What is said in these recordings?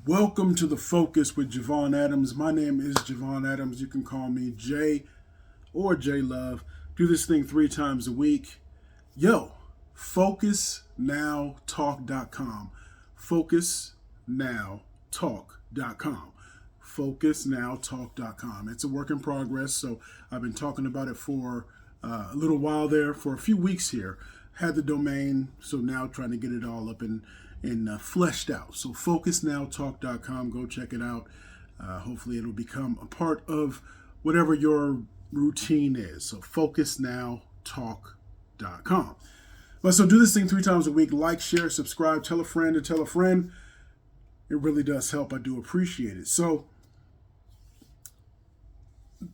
Welcome to the Focus with Javon Adams. My name is Javon Adams. You can call me Jay or J Love. Do this thing 3 times a week. Yo, focusnowtalk.com. Focusnowtalk.com. Focusnowtalk.com. It's a work in progress, so I've been talking about it for a little while there, for a few weeks here. Had the domain, so now trying to get it all up and fleshed out. So focusnowtalk.com, go check it out. Hopefully it'll become a part of whatever your routine is. So focusnowtalk.com. But so do this thing 3 times a week. Like, share, subscribe, tell a friend and tell a friend. It really does help. I do appreciate it. So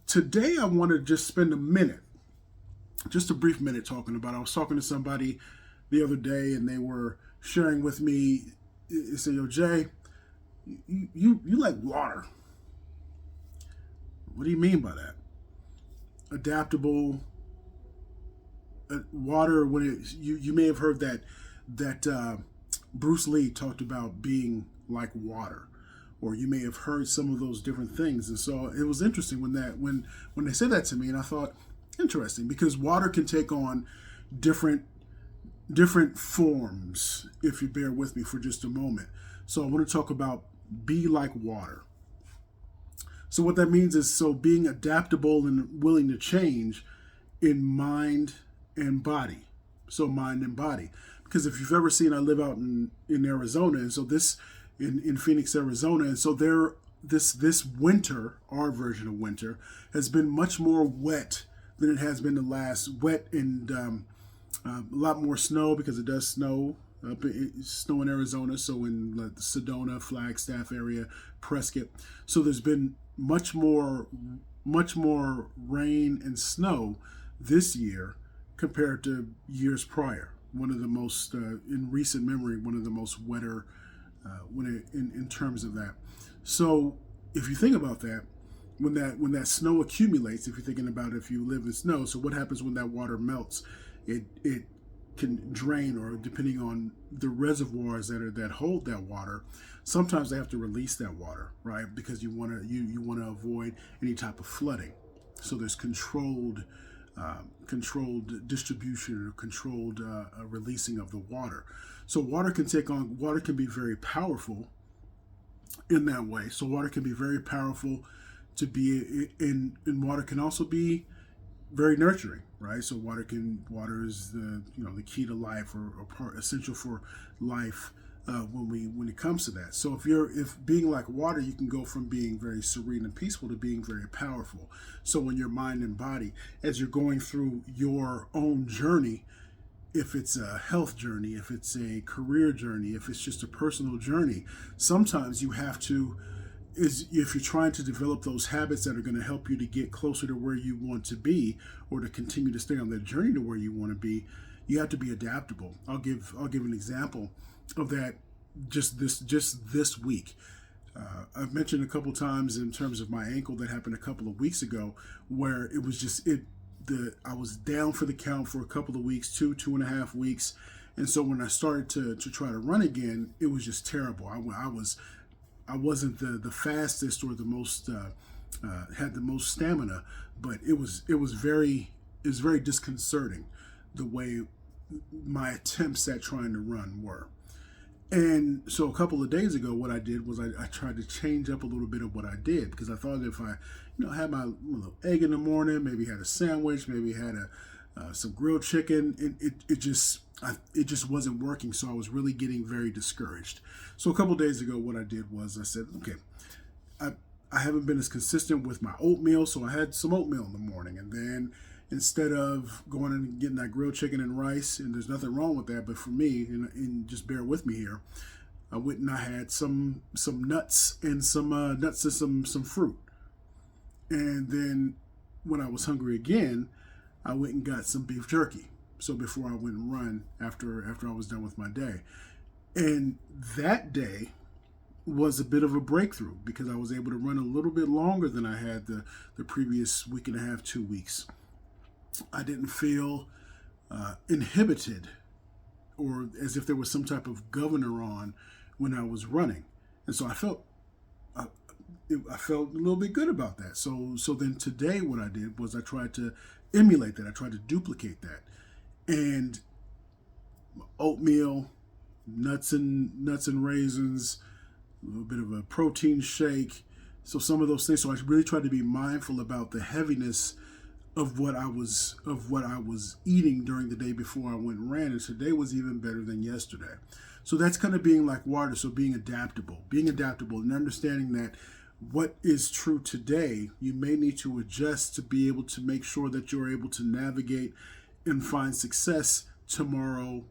today I want to just spend a minute, just a brief minute talking about. I was talking to somebody the other day and they were sharing with me. They said, "Yo, Jay, you like water. What do you mean by that? Adaptable water. When you may have heard that Bruce Lee talked about being like water, or you may have heard some of those different things." And so it was interesting when they said that to me, and I thought, interesting, because water can take on different forms, if you bear with me for just a moment. So I want to talk about be like water. So what that means is being adaptable and willing to change in mind and body. So mind and body. Because if you've ever seen, I live out in Arizona, and so this in Phoenix, Arizona, and so this winter, our version of winter, has been much more wet than it has been the last, wet and a lot more snow, because it does snow snow in Arizona. So in the Sedona, Flagstaff area, Prescott. So there's been much more rain and snow this year compared to years prior. One of the most in recent memory, one of the most wetter in terms of that. So if you think about that, when that snow accumulates, if you're thinking about if you live in snow, so what happens when that water melts? It can drain, or depending on the reservoirs that hold that water, sometimes they have to release that water, right? Because you want to avoid any type of flooding. So there's controlled distribution, or controlled releasing of the water. So water can be very powerful in that way. So water can be very powerful to be in water can also be very nurturing, right? So water is the key to life, or essential for life when it comes to that. So if being like water, you can go from being very serene and peaceful to being very powerful. So in your mind and body, as you're going through your own journey, if it's a health journey, if it's a career journey, if it's just a personal journey, sometimes you have to, if you're trying to develop those habits that are going to help you to get closer to where you want to be, or to continue to stay on that journey to where you want to be, you have to be adaptable. I'll give an example of that just this week. I've mentioned a couple times in terms of my ankle that happened a couple of weeks ago, where it was just I was down for the count for a couple of weeks, 2.5 weeks, and so when I started to try to run again, it was just terrible. I wasn't the fastest or the most had the most stamina, but it was very disconcerting the way my attempts at trying to run were. And so a couple of days ago, what I did was I tried to change up a little bit of what I did, because I thought if I had my little egg in the morning, maybe had a sandwich, maybe had some grilled chicken, it just wasn't working. So I was really getting very discouraged. So a couple of days ago, what I did was I said, okay, I haven't been as consistent with my oatmeal, so I had some oatmeal in the morning, and then instead of going and getting that grilled chicken and rice, and there's nothing wrong with that, but for me, and just bear with me here, I went and I had some nuts and some fruit, and then when I was hungry again, I went and got some beef jerky. So before I went and run after I was done with my day, and that day was a bit of a breakthrough, because I was able to run a little bit longer than I had the previous week and a half, 2 weeks. I didn't feel inhibited, or as if there was some type of governor on when I was running. And so I felt a little bit good about that. So then today what I did was I tried to emulate that. I tried to duplicate that. And oatmeal, nuts and raisins, a little bit of a protein shake. So some of those things. So I really tried to be mindful about the heaviness of what I was eating during the day before I went and ran. And today was even better than yesterday. So that's kind of being like water. So being adaptable and understanding that what is true today, you may need to adjust to be able to make sure that you're able to navigate and find success tomorrow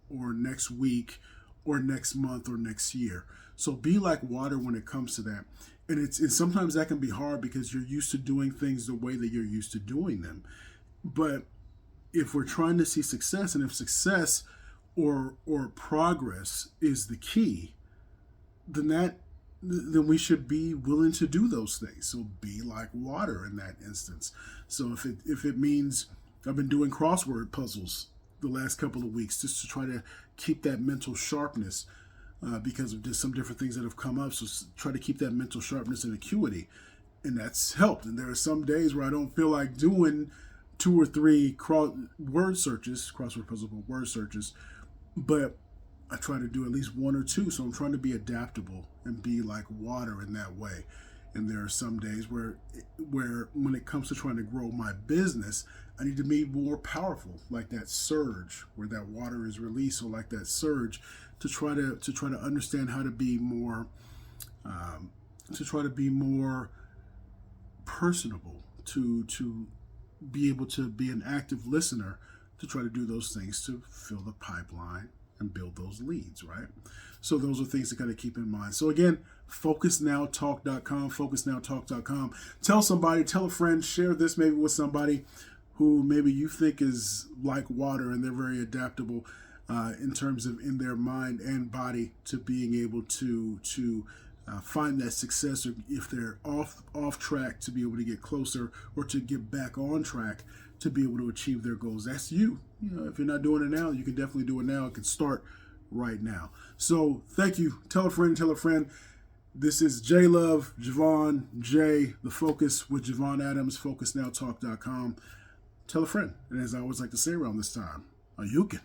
or next week or next month or next year. So be like water when it comes to that. And sometimes that can be hard because you're used to doing things the way that you're used to doing them. But if we're trying to see success, and if success or progress is the key, then we should be willing to do those things. So be like water in that instance. So if it means I've been doing crossword puzzles the last couple of weeks just to try to keep that mental sharpness because of just some different things that have come up. So try to keep that mental sharpness and acuity, and that's helped. And there are some days where I don't feel like doing 2 or 3 crossword puzzle word searches, but I try to do at least 1 or 2. So I'm trying to be adaptable and be like water in that way. And there are some days where when it comes to trying to grow my business, I need to be more powerful, like that surge where that water is released, or like that surge to try to understand how to be more personable, to be able to be an active listener, to try to do those things to fill the pipeline and build those leads, right? So those are things to kind of keep in mind. So again, focusnowtalk.com, focusnowtalk.com. Tell somebody, tell a friend, share this maybe with somebody who maybe you think is like water and they're very adaptable in terms of in their mind and body to being able to find that success, or if they're off track, to be able to get closer or to get back on track to be able to achieve their goals. That's you. If you're not doing it now, you can definitely do it now. It can start right now. So thank you. Tell a friend, tell a friend. This is J Love, Javon, J, The Focus with Javon Adams, focusnowtalk.com. Tell a friend. And as I always like to say around this time, you can.